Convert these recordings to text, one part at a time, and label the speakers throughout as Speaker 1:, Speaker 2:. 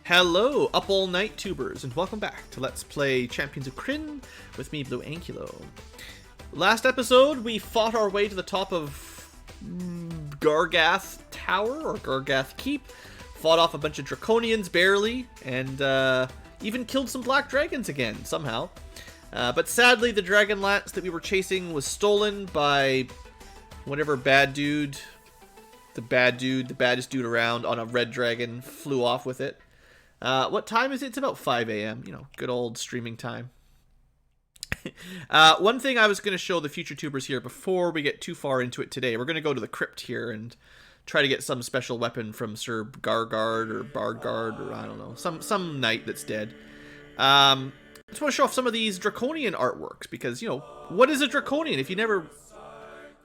Speaker 1: Hello, up all night tubers, and welcome back to Let's Play Champions of Krynn with me, BlueAnkylo. Last episode, we fought our way to the top of Gargath Tower, or Gargath Keep, fought off a bunch of Draconians, barely, and even killed some Black Dragons again, somehow. But sadly, the Dragon Lance that we were chasing was stolen by whatever bad dude, the baddest dude around on a red dragon, flew off with it. What time is it? It's about 5 a.m. You know, good old streaming time. One thing I was going to show the future tubers here before we get too far into it today. We're going to go to the crypt here and try to get some special weapon from Sir Gargard or Bardgard or I don't know, some knight that's dead. I just want to show off some of these Draconian artworks because, you know, what is a Draconian? If you never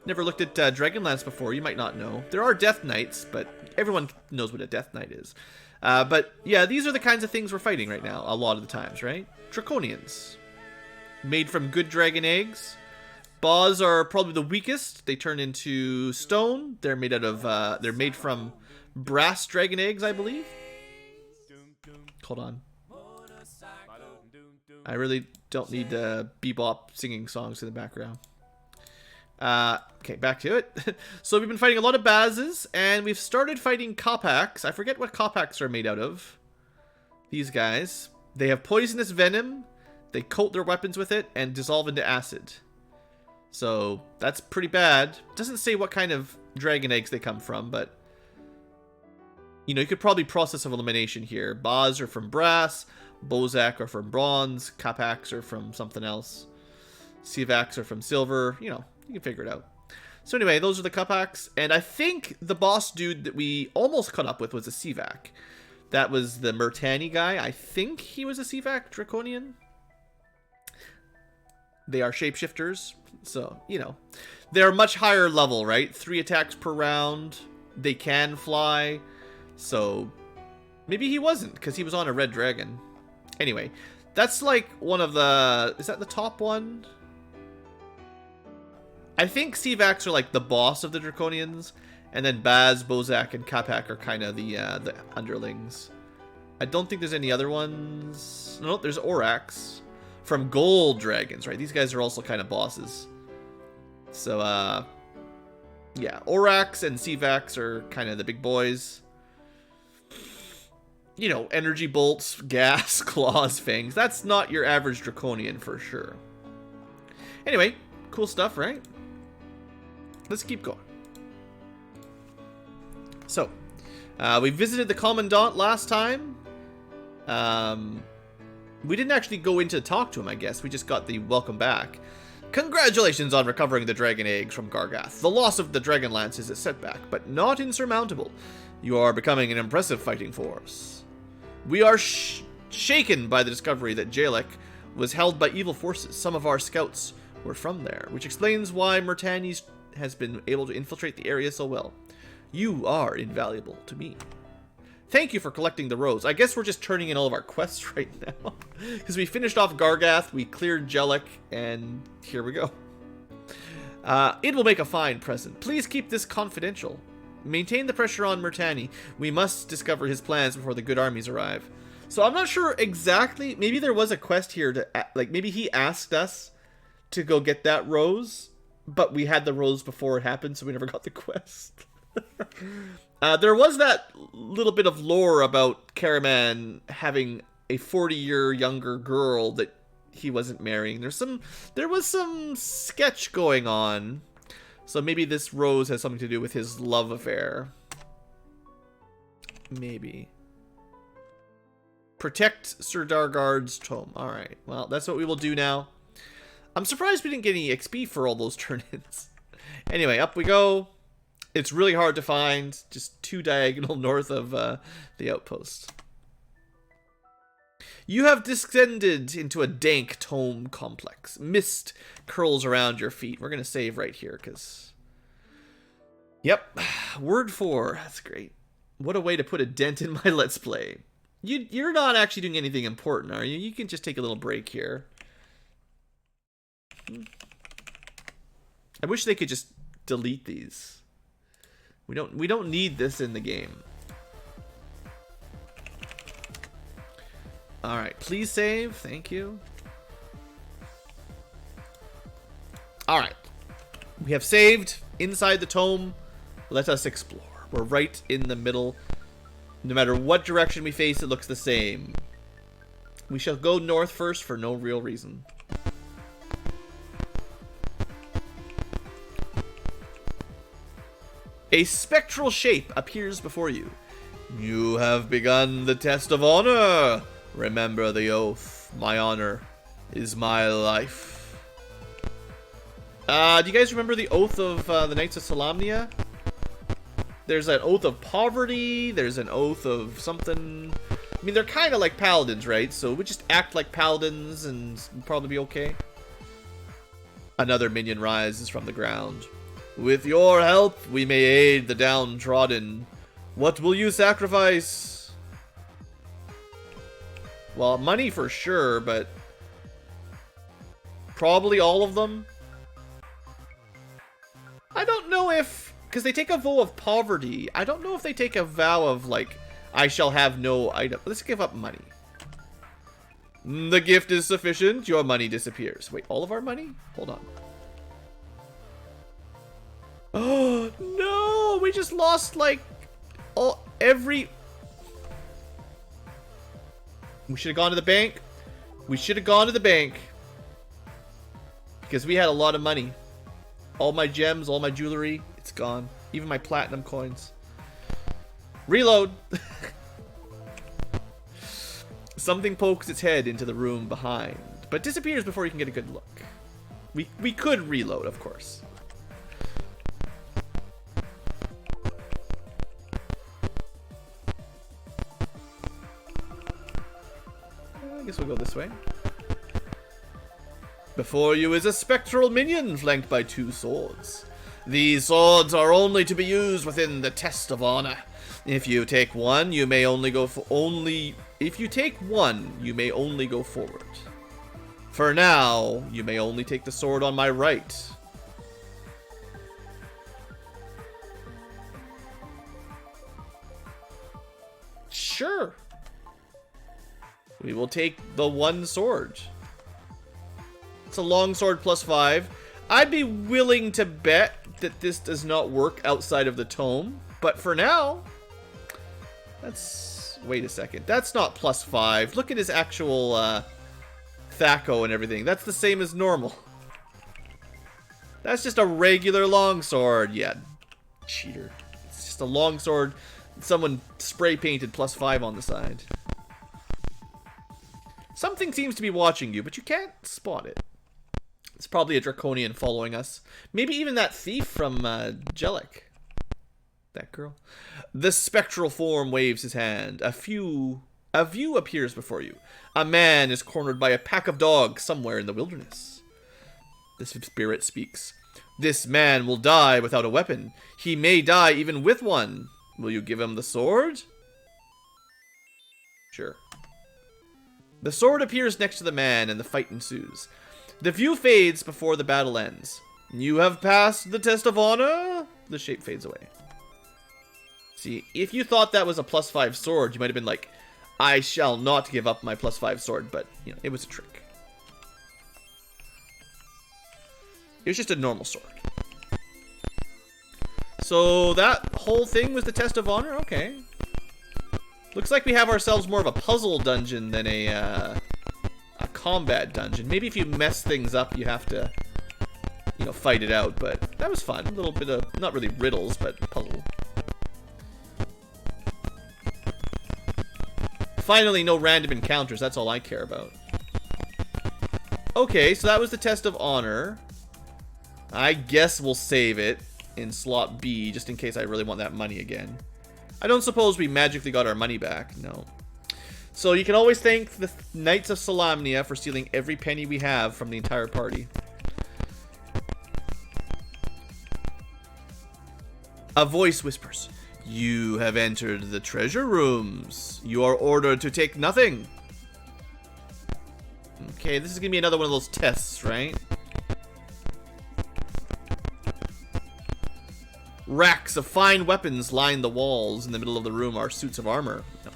Speaker 1: looked at Dragonlance before, you might not know. There are Death Knights, but everyone knows what a Death Knight is. But yeah, these are the kinds of things we're fighting right now, a lot of the times, right? Draconians. Made from good dragon eggs. Boss are probably the weakest. They turn into stone. They're made out of, they're made from brass dragon eggs, I believe. Hold on. I really don't need bebop singing songs in the background. Okay, back to it. So we've been fighting a lot of Bazes, and we've started fighting Kopaks. I forget what Kopaks are made out of. These guys. They have poisonous venom, they coat their weapons with it, and dissolve into acid. So, that's pretty bad. Doesn't say what kind of dragon eggs they come from, but you know, you could probably process of elimination here. Baz are from brass, Bozak are from bronze, Kopaks are from something else. Sivaks are from silver, you know. You can figure it out. So anyway, those are the Kopaks, and I think the boss dude that we almost caught up with was a Sivak. That was the Murtani guy. I think he was a Sivak Draconian. They are shapeshifters, so, you know. They're much higher level, right? 3 attacks per round. They can fly. So, maybe he wasn't, because he was on a red dragon. Anyway, that's like one of the... Is that the top one? I think Sivaks are like the boss of the Draconians, and then Baz, Bozak, and Kopak are kind of the underlings. I don't think there's any other ones. No, there's Orax from Gold Dragons, right? These guys are also kind of bosses. So, yeah, Orax and Sivaks are kind of the big boys. You know, energy bolts, gas, claws, fangs. That's not your average Draconian for sure. Anyway, cool stuff, right? Let's keep going. So, we visited the Commandant last time. We didn't actually go in to talk to him, I guess. We just got the welcome back. Congratulations on recovering the dragon eggs from Gargath. The loss of the Dragon Lance is a setback, but not insurmountable. You are becoming an impressive fighting force. We are shaken by the discovery that Jalek was held by evil forces. Some of our scouts were from there, which explains why Murtani has been able to infiltrate the area so well. You are invaluable to me. Thank you for collecting the rose. I guess we're just turning in all of our quests right now. Because we finished off Gargath, we cleared Jellic, and here we go. It will make a fine present. Please keep this confidential. Maintain the pressure on Murtani. We must discover his plans before the good armies arrive. So I'm not sure exactly. Maybe there was a quest here to, like, maybe he asked us to go get that rose, but we had the rose before it happened, so we never got the quest. There was that little bit of lore about Karaman having a 40-year younger girl that he wasn't marrying. There was some sketch going on, so maybe this rose has something to do with his love affair. Maybe. Protect Sir Dargard's tome. Alright, well, that's what we will do now. I'm surprised we didn't get any XP for all those turn-ins. Anyway, up we go. It's really hard to find, just 2 diagonal north of the outpost. You have descended into a dank tome complex. Mist curls around your feet. We're going to save right here, because... Yep, word 4. That's great. What a way to put a dent in my Let's Play. You're not actually doing anything important, are you? You can just take a little break here. I wish they could just delete these. We don't need this in the game. Alright, please save. Thank you. Alright. We have saved inside the tome. Let us explore. We're right in the middle. No matter what direction we face, it looks the same. We shall go north first for no real reason. A spectral shape appears before you. You have begun the test of honor. Remember the oath. My honor is my life. Do you guys remember the oath of the Knights of Solamnia? There's an oath of poverty. There's an oath of something. I mean, they're kind of like paladins, right? So we just act like paladins and we'll probably be okay. Another minion rises from the ground. With your help, we may aid the downtrodden. What will you sacrifice? Well, money for sure, but probably all of them. I don't know if, because they take a vow of poverty. I don't know if they take a vow of, like, I shall have no item. Let's give up money. The gift is sufficient. Your money disappears. Wait, all of our money? Hold on. Oh, no! We just lost, like, every... We should have gone to the bank. We should have gone to the bank. Because we had a lot of money. All my gems, all my jewelry, it's gone. Even my platinum coins. Reload! Something pokes its head into the room behind, but disappears before you can get a good look. We could reload, of course. I guess we'll go this way. Before you is a spectral minion flanked by 2 swords. These swords are only to be used within the test of honor. If you take one, you may only go If you take one, you may only go forward. For now, you may only take the sword on my right. Sure. We will take the one sword. It's a long sword +5. I'd be willing to bet that this does not work outside of the tome. But for now, that's... Wait a second. That's not +5. Look at his actual Thaco and everything. That's the same as normal. That's just a regular longsword. Yeah, cheater. It's just a longsword. Someone spray painted +5 on the side. Something seems to be watching you, but you can't spot it. It's probably a draconian following us. Maybe even that thief from Jellic. That girl. The spectral form waves his hand. A view appears before you. A man is cornered by a pack of dogs somewhere in the wilderness. The spirit speaks. This man will die without a weapon. He may die even with one. Will you give him the sword? Sure. The sword appears next to the man and the fight ensues. The view fades before the battle ends. You have passed the test of honor? The shape fades away. See, if you thought that was a +5 sword, you might have been like, I shall not give up my +5 sword, but, you know, it was a trick. It was just a normal sword. So that whole thing was the test of honor? Okay. Looks like we have ourselves more of a puzzle dungeon than a combat dungeon. Maybe if you mess things up, you have to, you know, fight it out. But that was fun. A little bit of, not really riddles, but puzzle. Finally, no random encounters. That's all I care about. Okay, so that was the test of honor. I guess we'll save it in slot B, just in case I really want that money again. I don't suppose we magically got our money back. No. So you can always thank the Knights of Solamnia for stealing every penny we have from the entire party. A voice whispers, "You have entered the treasure rooms. You are ordered to take nothing." Okay, this is going to be another one of those tests, right? Racks of fine weapons line the walls. In the middle of the room are suits of armor. No.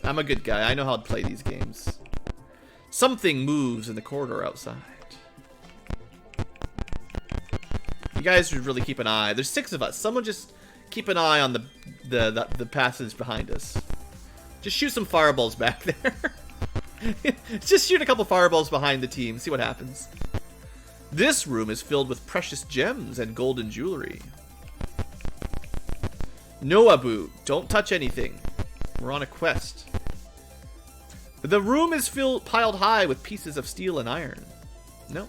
Speaker 1: I'm a good guy. I know how to play these games. Something moves in the corridor outside. You guys should really keep an eye. There's 6 of us. Someone just keep an eye on the passage behind us. Just shoot some fireballs back there. Just shoot a couple fireballs behind the team. See what happens. This room is filled with precious gems and golden jewelry. No, Abu. Don't touch anything. We're on a quest. The room is piled high with pieces of steel and iron. No.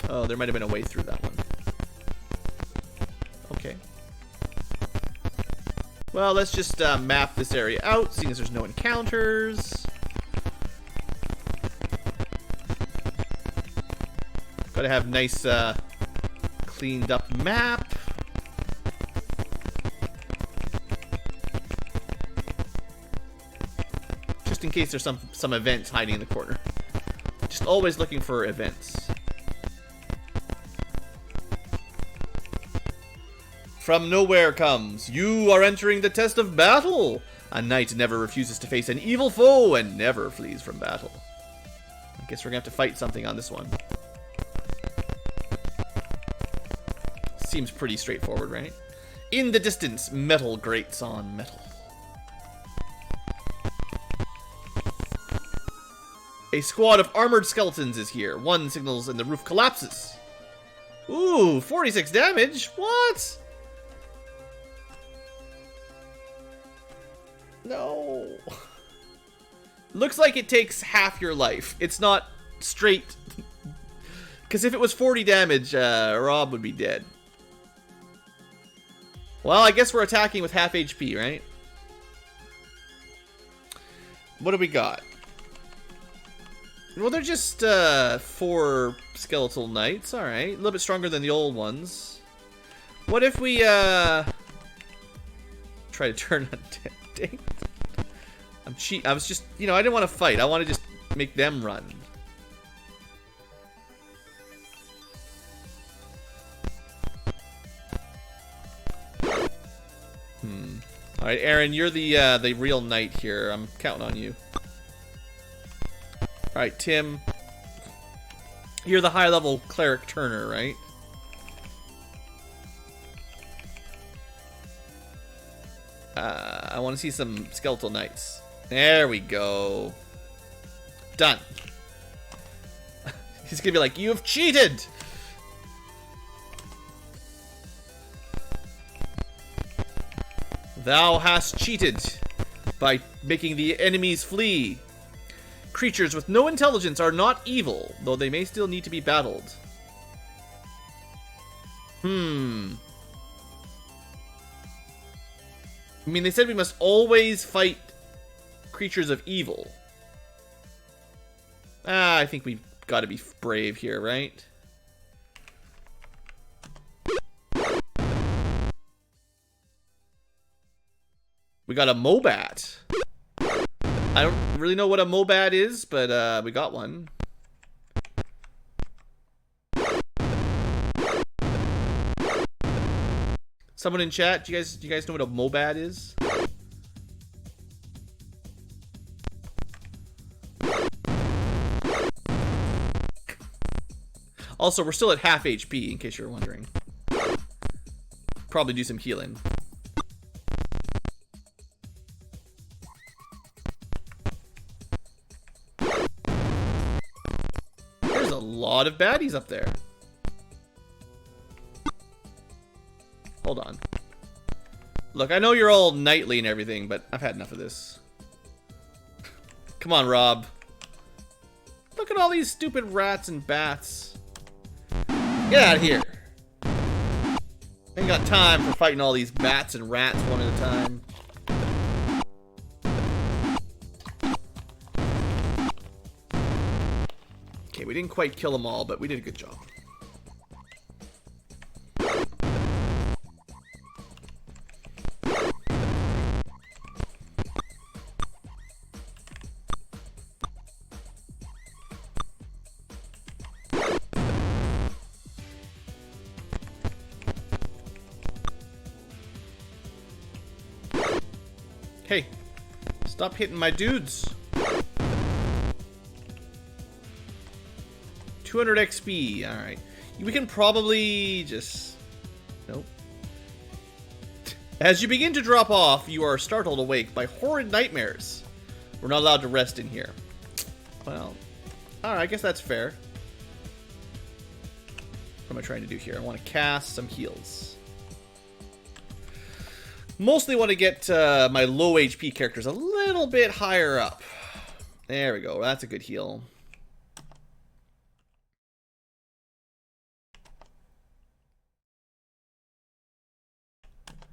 Speaker 1: Oh, there might have been a way through that one. Okay. Well, let's just map this area out, seeing as there's no encounters. Gotta have nice, cleaned up map. Just in case there's some events hiding in the corner. Just always looking for events. From nowhere comes, you are entering the test of battle. A knight never refuses to face an evil foe and never flees from battle. I guess we're gonna have to fight something on this one. Seems pretty straightforward, right? In the distance, metal grates on metal. A squad of armored skeletons is here. One signals and the roof collapses. Ooh, 46 damage? What? No. Looks like it takes half your life. It's not straight. Because if it was 40 damage, Rob would be dead. Well, I guess we're attacking with half HP, right? What do we got? Well, they're just 4 Skeletal Knights. Alright. A little bit stronger than the old ones. What if we try to turn on Dang. I'm cheat. I was just, I didn't want to fight. I want to just make them run. All right, Aaron, you're the real knight here. I'm counting on you. All right, Tim. You're the high-level cleric Turner, right? I want to see some Skeletal Knights. There we go. Done. He's gonna be like, "You have cheated!" Thou hast cheated by making the enemies flee. Creatures with no intelligence are not evil, though they may still need to be battled. I mean, they said we must always fight creatures of evil. I think we've got to be brave here, right? We got a Mobat. I don't really know what a Mobat is, but we got one. Someone in chat, do you guys know what a Mobat is? Also, we're still at half HP, in case you're wondering. Probably do some healing. There's a lot of baddies up there. Hold on. Look, I know you're all knightly and everything, but I've had enough of this. Come on, Rob. Look at all these stupid rats and bats. Get out of here. Ain't got time for fighting all these bats and rats one at a time. Okay, we didn't quite kill them all, but we did a good job. Hey, stop hitting my dudes. 200 XP. All right. We can probably just... Nope. As you begin to drop off, you are startled awake by horrid nightmares. We're not allowed to rest in here. Well, alright, I guess that's fair. What am I trying to do here? I want to cast some heals. Mostly want to get my low HP characters a little bit higher up. There we go. That's a good heal.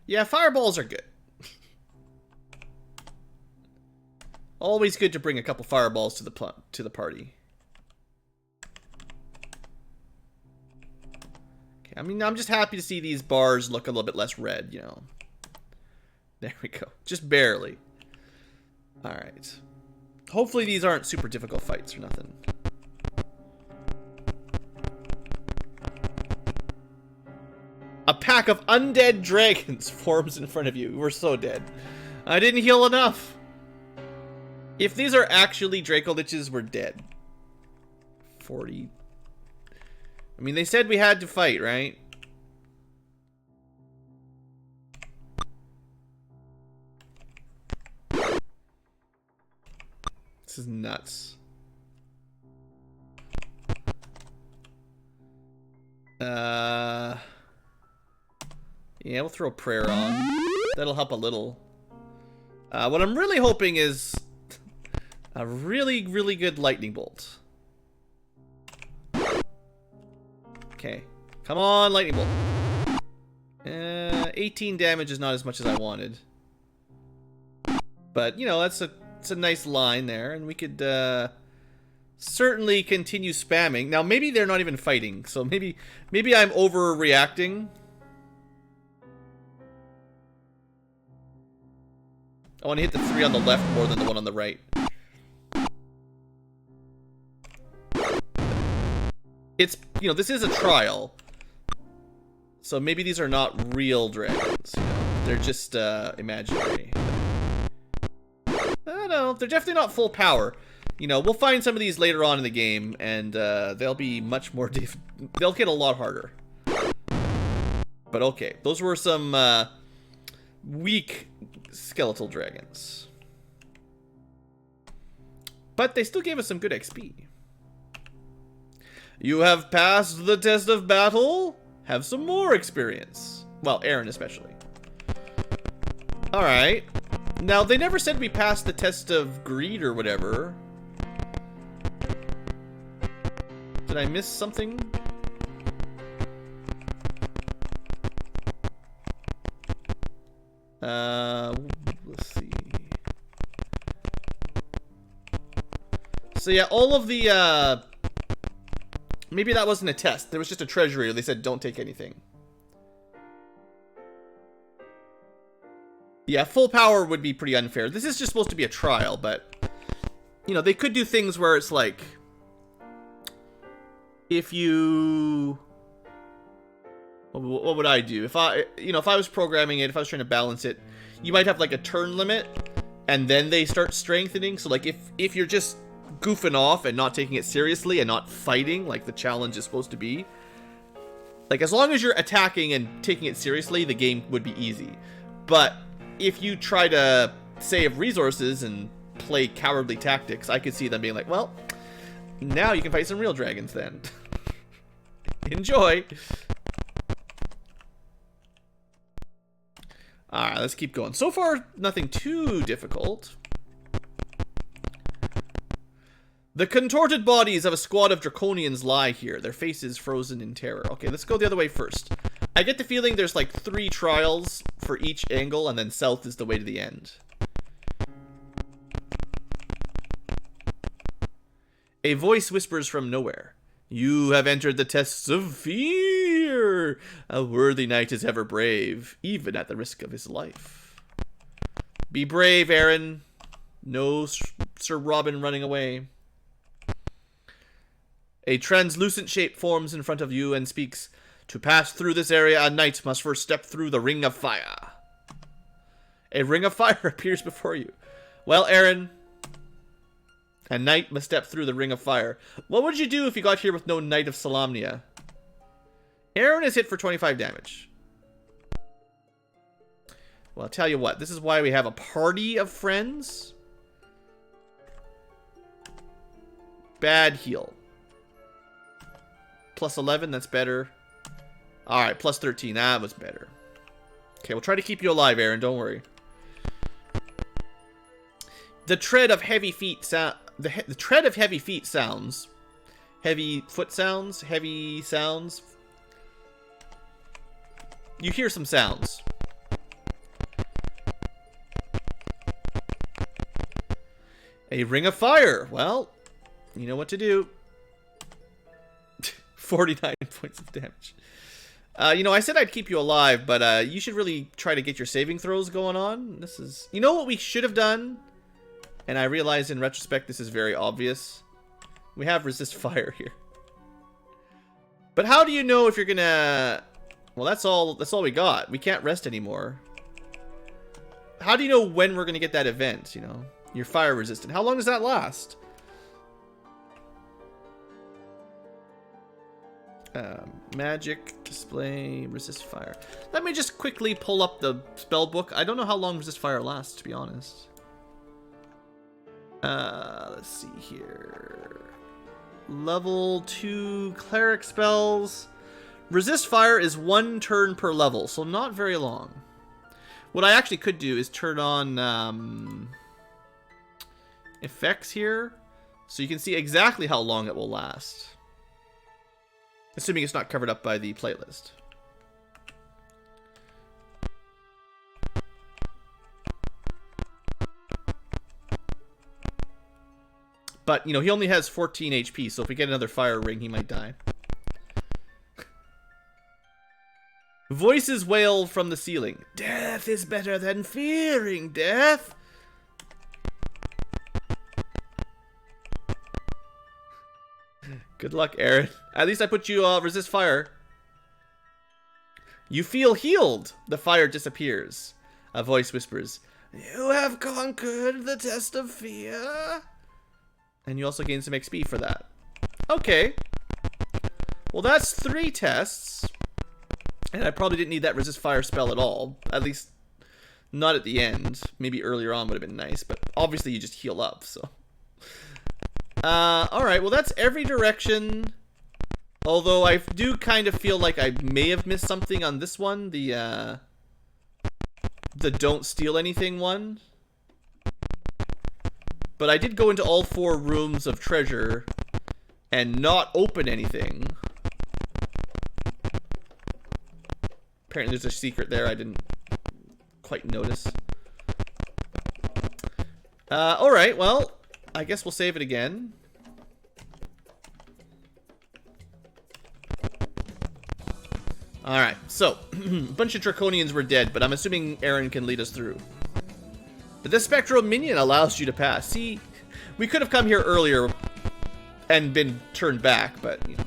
Speaker 1: Yeah, fireballs are good. Always good to bring a couple fireballs to the party. Okay, I mean, I'm just happy to see these bars look a little bit less red, you know. There we go. Just barely. Alright. Hopefully these aren't super difficult fights or nothing. A pack of undead dragons forms in front of you. We're so dead. I didn't heal enough. If these are actually Draco Liches, we're dead. 40. I mean, they said we had to fight, right? This is nuts. Yeah, we'll throw a prayer on. That'll help a little. What I'm really hoping is a really, really good lightning bolt. Okay. Come on, lightning bolt. 18 damage is not as much as I wanted. But, you know, it's a nice line there, and we could certainly continue spamming. Now, maybe they're not even fighting, so maybe I'm overreacting. I want to hit the 3 on the left more than the 1 on the right. It's, you know, this is a trial. So maybe these are not real dragons. You know? They're just imaginary. I don't know. They're definitely not full power. You know, we'll find some of these later on in the game, and they'll be much more they'll get a lot harder. But okay, those were some weak skeletal dragons. But they still gave us some good XP. You have passed the test of battle. Have some more experience. Well, Aaron especially. Alright. Now, they never said we passed the test of greed or whatever. Did I miss something? Let's see. So yeah, all of the, maybe that wasn't a test. There was just a treasury. They said don't take anything. Yeah, full power would be pretty unfair. This is just supposed to be a trial, but, you know, they could do things where it's like, if you... What would I do? If I was programming it, if I was trying to balance it, you might have like a turn limit, and then they start strengthening. So like if you're just goofing off and not taking it seriously and not fighting like the challenge is supposed to be, like as long as you're attacking and taking it seriously, the game would be easy. But if you try to save resources and play cowardly tactics, I could see them being like, well, now you can fight some real dragons then. Enjoy. Alright, let's keep going. So far, nothing too difficult. The contorted bodies of a squad of draconians lie here, their faces frozen in terror. Okay, let's go the other way first. I get the feeling there's like 3 trials for each angle, and then south is the way to the end. A voice whispers from nowhere. You have entered the tests of fear. A worthy knight is ever brave, even at the risk of his life. Be brave, Aaron. No Sir Robin running away. A translucent shape forms in front of you and speaks. To pass through this area, a knight must first step through the ring of fire. A ring of fire appears before you. Well, Aaron, a knight must step through the ring of fire. What would you do if you got here with no Knight of Solamnia? Aaron is hit for 25 damage. Well, I'll tell you what. This is why we have a party of friends. Bad heal. Plus 11, that's better. Alright, plus 13, that was better. Okay, we'll try to keep you alive, Aaron, don't worry. The tread of heavy feet the tread of heavy feet sounds. Heavy foot sounds, heavy sounds. You hear some sounds. A ring of fire. Well, you know what to do. 49 points of damage. You know, I said I'd keep you alive, but you should really try to get your saving throws going on. This is... You know what we should have done? And I realize in retrospect this is very obvious. We have resist fire here. But how do you know if you're gonna... Well, that's all we got. We can't rest anymore. How do you know when we're gonna get that event, you know? You're fire resistant. How long does that last? Magic, display, resist fire. Let me just quickly pull up the spell book. I don't know how long resist fire lasts, to be honest. Let's see here. Level 2 cleric spells. Resist fire is 1 turn per level, so not very long. What I actually could do is turn on effects here, so you can see exactly how long it will last. Assuming it's not covered up by the playlist. But, you know, he only has 14 HP, so if we get another fire ring, he might die. Voices wail from the ceiling. Death is better than fearing death. Good luck, Aaron. At least I put you resist fire. You feel healed. The fire disappears. A voice whispers, "You have conquered the test of fear." And you also gain some XP for that. Okay. Well, that's 3 tests. And I probably didn't need that resist fire spell at all. At least not at the end. Maybe earlier on would have been nice, but obviously you just heal up, so. Alright, well that's every direction. Although I do kind of feel like I may have missed something on this one. The don't steal anything one. But I did go into all 4 rooms of treasure and not open anything. Apparently there's a secret there I didn't quite notice. Alright, well, I guess we'll save it again. Alright, so, a bunch of Draconians were dead, but I'm assuming Aaron can lead us through. The spectral minion allows you to pass. See, we could have come here earlier and been turned back, but, you know.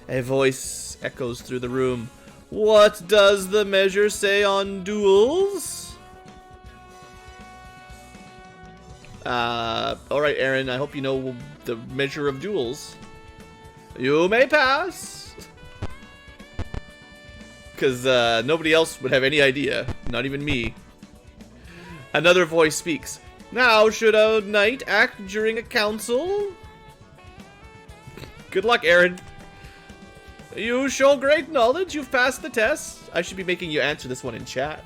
Speaker 1: A voice echoes through the room. What does the measure say on duels? Alright, Aaron, I hope you know the measure of duels. You may pass. Because nobody else would have any idea, not even me. Another voice speaks. Now, should a knight act during a council? Good luck, Aaron. You show great knowledge. You've passed the test. I should be making you answer this one in chat.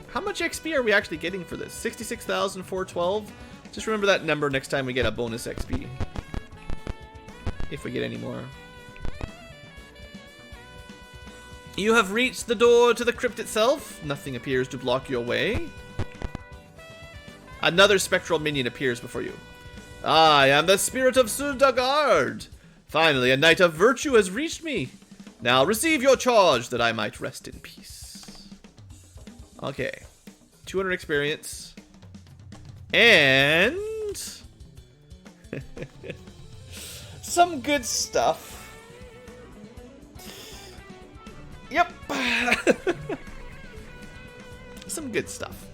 Speaker 1: How much XP are we actually getting for this? 66,412? Just remember that number next time we get a bonus XP. If we get any more. You have reached the door to the crypt itself. Nothing appears to block your way. Another spectral minion appears before you. I am the spirit of Sudagard. Finally, a knight of virtue has reached me. Now receive your charge that I might rest in peace. Okay. 200 experience. And... some good stuff. Yep. some good stuff.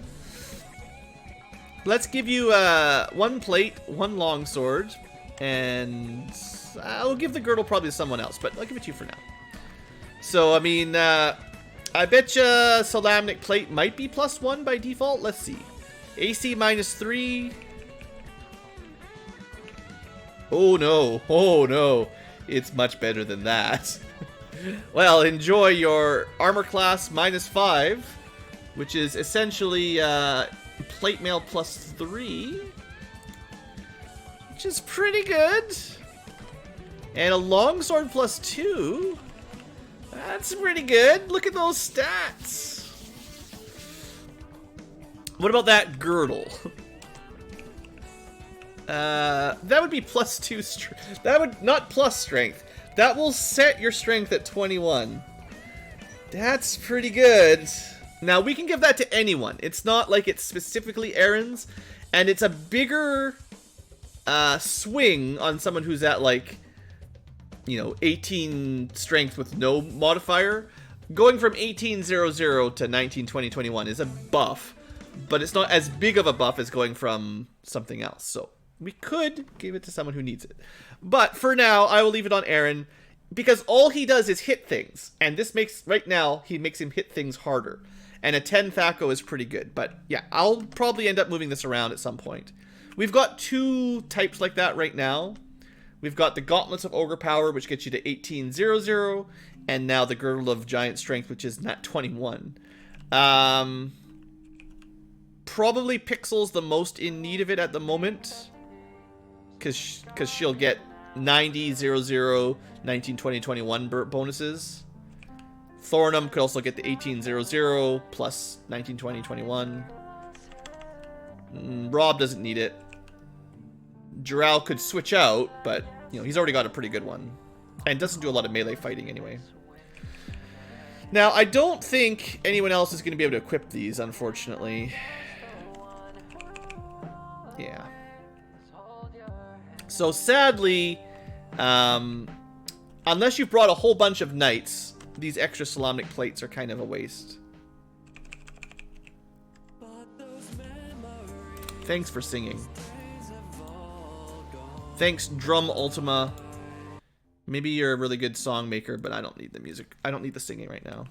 Speaker 1: Let's give you 1 plate, 1 longsword, and I'll give the girdle probably to someone else, but I'll give it to you for now. So, I mean, I bet you Solamnic plate might be +1 by default. Let's see. AC -3. Oh no, oh no. It's much better than that. Well, enjoy your armor class -5, which is essentially plate mail +3, which is pretty good. And a longsword +2. That's pretty good. Look at those stats. What about that girdle? That would be +2 strength. That would not plus strength. That will set your strength at 21. That's pretty good. Now we can give that to anyone. It's not like it's specifically Aaron's, and it's a bigger swing on someone who's at like, you know, 18 strength with no modifier. Going from 1800 to 192021 is a buff, but it's not as big of a buff as going from something else. So we could give it to someone who needs it. But for now, I will leave it on Aaron, because all he does is hit things. And this makes, right now, he makes him hit things harder. And a 10 Thaco is pretty good. But yeah, I'll probably end up moving this around at some point. We've got 2 types like that right now. We've got the Gauntlets of Ogre Power, which gets you to 1800. And now the Girdle of Giant Strength, which is nat 21. Probably Pixel's the most in need of it at the moment, because she'll get 90, 00, 19, 20, 21 bonuses. Thornum could also get the 1800 plus 19, 20, 21. Rob doesn't need it. Jural could switch out, but you know, he's already got a pretty good one. And doesn't do a lot of melee fighting anyway. Now, I don't think anyone else is going to be able to equip these, unfortunately. Yeah. So sadly, unless you've brought a whole bunch of knights, these extra Solamnic plates are kind of a waste. Thanks for singing. Thanks, Drum Ultima. Maybe you're a really good song maker, but I don't need the music. I don't need the singing right now.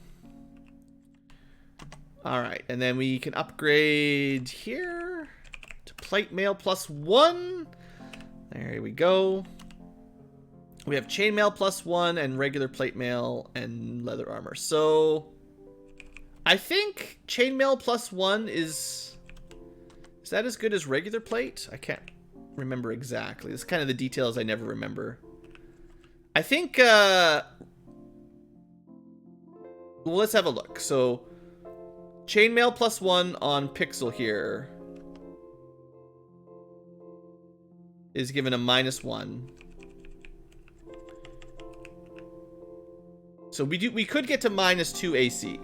Speaker 1: Alright, and then we can upgrade here to plate mail +1. There we go. We have chainmail +1 and regular plate mail and leather armor. So I think chainmail +1 is that as good as regular plate? I can't remember exactly. It's kind of the details I never remember. I think well, let's have a look. So chainmail +1 on Pixel here is given a -1. So we could get to -2 AC.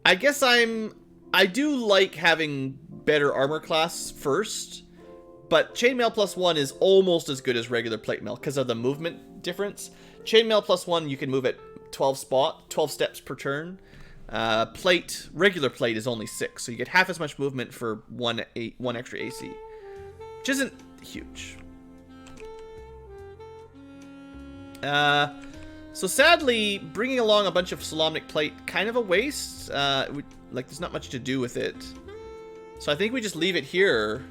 Speaker 1: I guess I do like having better armor class first, but chainmail +1 is almost as good as regular plate mail because of the movement difference. Chainmail +1 you can move at 12 steps per turn. Regular plate is only 6, so you get half as much movement for one extra AC, which isn't huge. So sadly, bringing along a bunch of Solamnic plate, kind of a waste. Like, there's not much to do with it. So I think we just leave it here.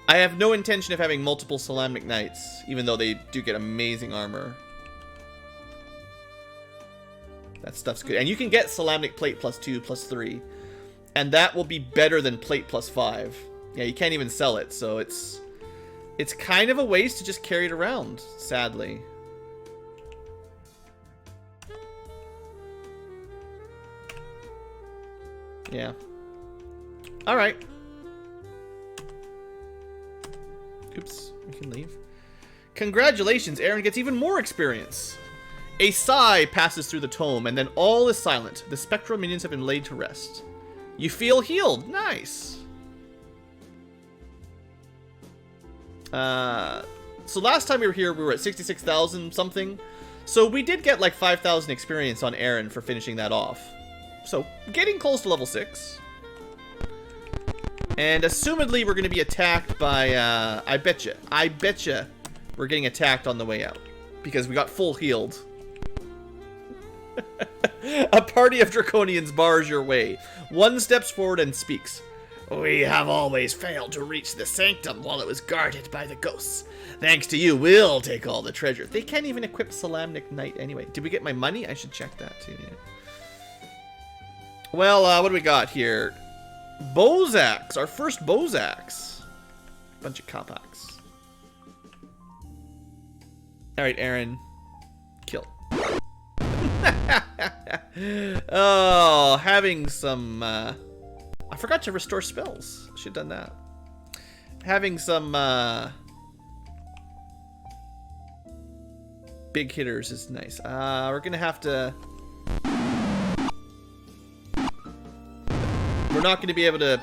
Speaker 1: I have no intention of having multiple Solamnic Knights, even though they do get amazing armor. That stuff's good. And you can get Solamnic plate +2, +3. And that will be better than plate +5. Yeah, you can't even sell it, so it's kind of a waste to just carry it around, sadly. Yeah. Alright. Oops, we can leave. Congratulations, Aaron gets even more experience. A sigh passes through the tome, and then all is silent. The spectral minions have been laid to rest. You feel healed. Nice. So last time we were here, we were at 66,000 something. So we did get like 5,000 experience on Aaron for finishing that off. So, getting close to level 6. And assumedly we're going to be attacked by, I betcha we're getting attacked on the way out. Because we got full healed. A party of draconians bars your way. One steps forward and speaks. We have always failed to reach the sanctum while it was guarded by the ghosts. Thanks to you, we'll take all the treasure. They can't even equip Salamnic Knight anyway. Did we get my money? I should check that too. Yeah. Well, what do we got here? Bozaks, our first Bozaks. Bunch of Kopaks. Alright, Aaron. Kill. Oh, having some, I forgot to restore spells. Should've done that. Having some, big hitters is nice. We're gonna have to... We're not gonna be able to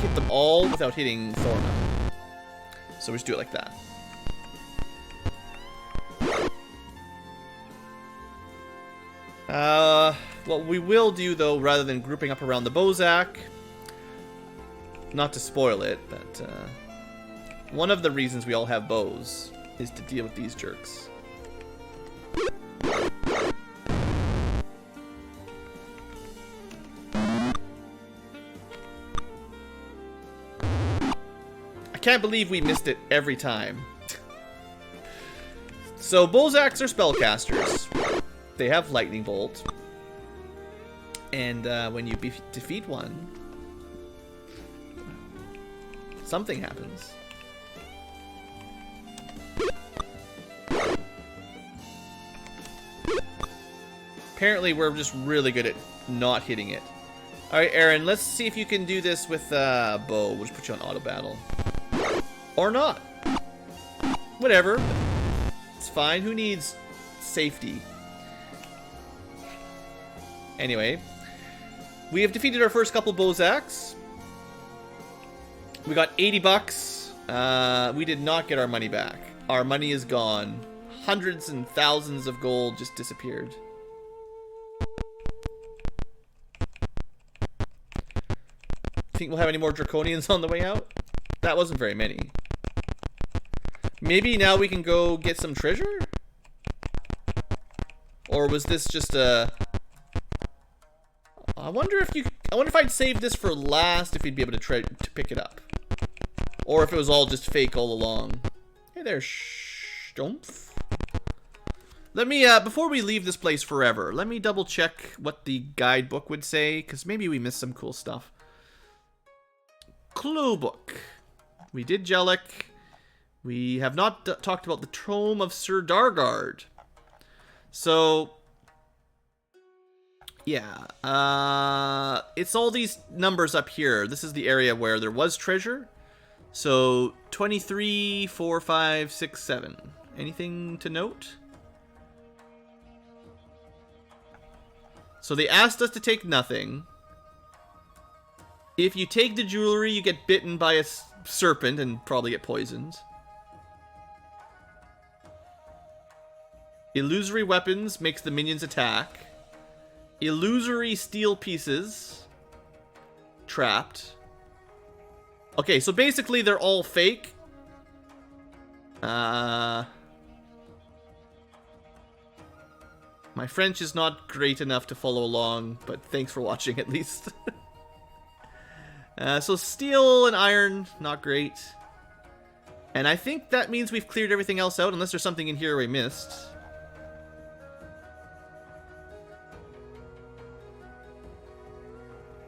Speaker 1: hit them all without hitting Thorna. So we just do it like that. What we will do, though, rather than grouping up around the Bozak, not to spoil it, but one of the reasons we all have bows is to deal with these jerks. I can't believe we missed it every time. So, Bozaks are spellcasters. They have Lightning Bolt. And when you defeat one, something happens. Apparently, we're just really good at not hitting it. Alright, Aaron, let's see if you can do this with bow. We'll just put you on auto battle. Or not. Whatever. It's fine. Who needs safety? Anyway, we have defeated our first couple Bozaks. We got 80 bucks. We did not get our money back. Our money is gone. Hundreds and thousands of gold just disappeared. Think we'll have any more draconians on the way out? That wasn't very many. Maybe now we can go get some treasure? Or was this just a... I wonder if I'd save this for last, if we'd be able to pick it up. Or if it was all just fake all along. Hey there, Stumpf. Let me, before we leave this place forever, let me double check what the guidebook would say, because maybe we missed some cool stuff. Clue book. We did Jellic. We have not talked about the Tome of Sir Dargard. So... yeah, it's all these numbers up here. This is the area where there was treasure. So, 23, 4, 5, 6, 7. Anything to note? So they asked us to take nothing. If you take the jewelry, you get bitten by a serpent and probably get poisoned. Illusory weapons makes the minions attack. Illusory steel pieces. Trapped. Okay, so basically they're all fake. My French is not great enough to follow along, but thanks for watching at least. So steel and iron, not great. And I think that means we've cleared everything else out, unless there's something in here we missed.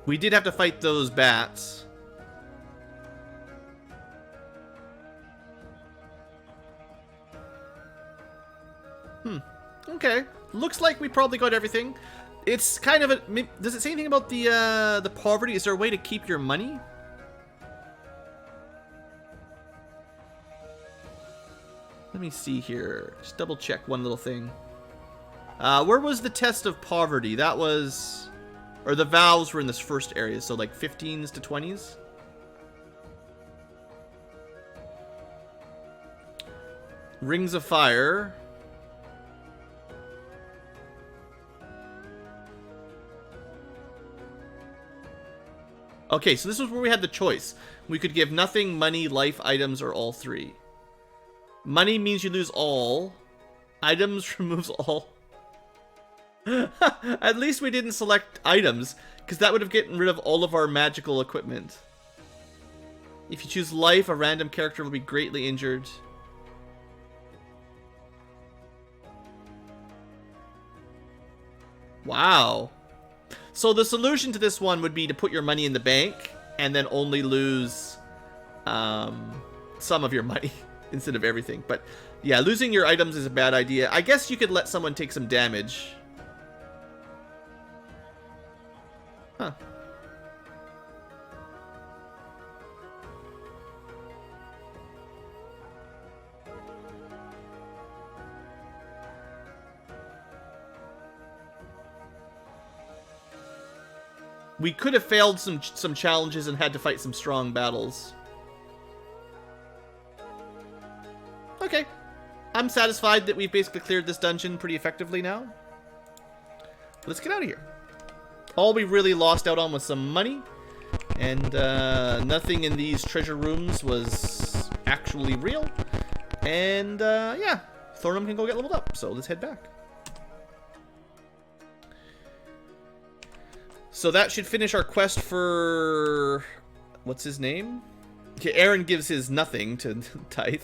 Speaker 1: We did have to fight those bats. Okay. Looks like we probably got everything. It's kind of a... Does it say anything about the poverty? Is there a way to keep your money? Let me see here. Just double check one little thing. Where was the test of poverty? That was... Or the vows were in this first area, so like 15s to 20s? Rings of Fire. Okay, so this was where we had the choice. We could give nothing, money, life, items, or all three. Money means you lose all. Items removes all. At least we didn't select items, because that would have gotten rid of all of our magical equipment. If you choose life, a random character will be greatly injured. Wow. So the solution to this one would be to put your money in the bank and then only lose some of your money instead of everything. But yeah, losing your items is a bad idea. I guess you could let someone take some damage. Huh. We could have failed some challenges and had to fight some strong battles. Okay. I'm satisfied that we've basically cleared this dungeon pretty effectively now. Let's get out of here. All we really lost out on was some money. And nothing in these treasure rooms was actually real. And yeah, Thornum can go get leveled up. So let's head back. So that should finish our quest for... What's his name? Okay, Aaron gives his nothing to Tithe.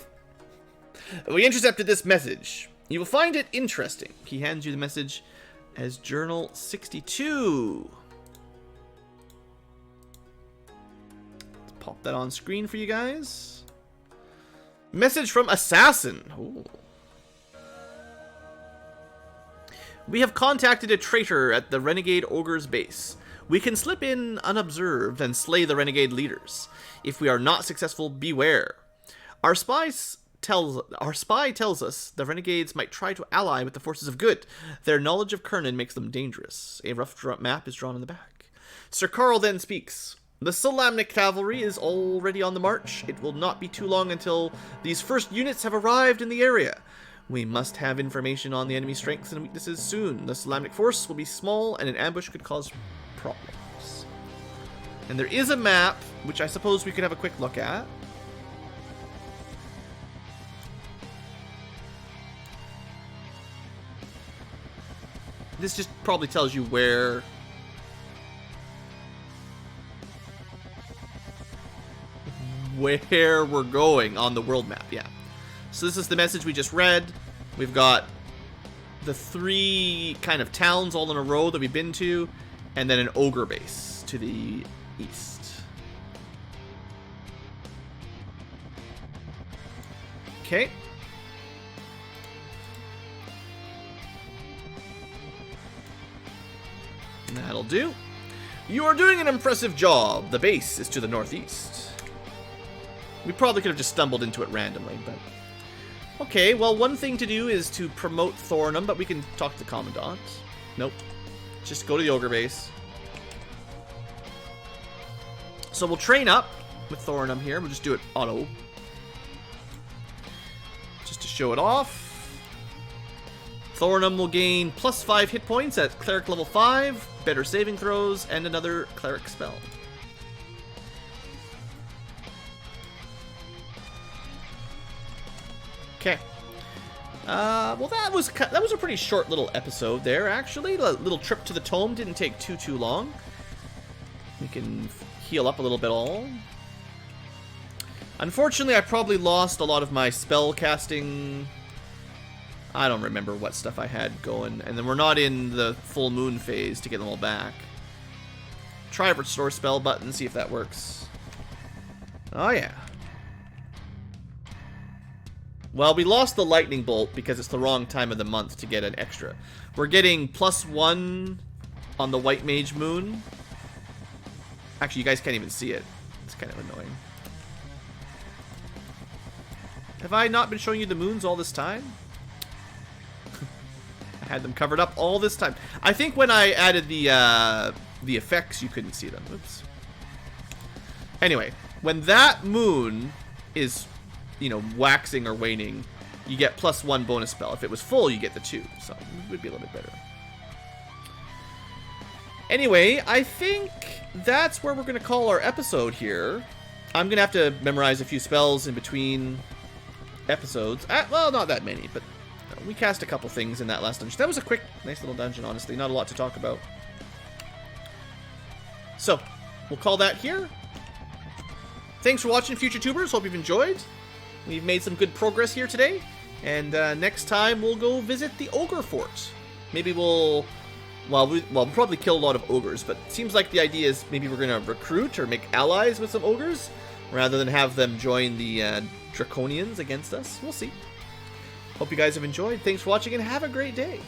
Speaker 1: We intercepted this message. You will find it interesting. He hands you the message as Journal 62. Let's pop that on screen for you guys. Message from Assassin. Ooh. We have contacted a traitor at the Renegade Ogre's base. We can slip in unobserved and slay the renegade leaders. If we are not successful, beware. Our spy tells us the renegades might try to ally with the forces of good. Their knowledge of Krynn makes them dangerous. A rough map is drawn in the back. Sir Carl then speaks. The Solamnic cavalry is already on the march. It will not be too long until these first units have arrived in the area. We must have information on the enemy's strengths and weaknesses soon. The Solamnic force will be small and an ambush could cause problems. And there is a map, which I suppose we could have a quick look at. This just probably tells you where we're going on the world map, yeah. So this is the message we just read. We've got the 3 kind of towns all in a row that we've been to, and then an ogre base to the east. Okay. That'll do. You are doing an impressive job. The base is to the northeast. We probably could have just stumbled into it randomly, but... Okay, well, one thing to do is to promote Thornum, but we can talk to the Commandant. Nope. Just go to the Ogre base. So we'll train up with Thornum here. We'll just do it auto. Just to show it off. Thornum will gain +5 hit points at Cleric level 5, better saving throws, and another Cleric spell. Okay. Well, that was a pretty short little episode there, actually. A little trip to the tome didn't take too long. We can heal up a little bit all. Unfortunately, I probably lost a lot of my spell casting. I don't remember what stuff I had going, and then we're not in the full moon phase to get them all back. Try restore spell button, see if that works. Oh yeah. Well, we lost the lightning bolt because it's the wrong time of the month to get an extra. We're getting +1 on the white mage moon. Actually, you guys can't even see it. It's kind of annoying. Have I not been showing you the moons all this time? I had them covered up all this time. I think when I added the effects, you couldn't see them. Oops. Anyway, when that moon is, you know, waxing or waning, you get +1 bonus spell. If it was full, you get the 2. So it would be a little bit better. Anyway, I think that's where we're going to call our episode here. I'm going to have to memorize a few spells in between episodes. Well, not that many, but we cast a couple things in that last dungeon. That was a quick, nice little dungeon, honestly. Not a lot to talk about. So, we'll call that here. Thanks for watching, future tubers. Hope you've enjoyed. We've made some good progress here today. And next time, we'll go visit the Ogre Fort. Maybe we'll probably kill a lot of ogres, but it seems like the idea is maybe we're going to recruit or make allies with some ogres, rather than have them join the Draconians against us. We'll see. Hope you guys have enjoyed. Thanks for watching, and have a great day.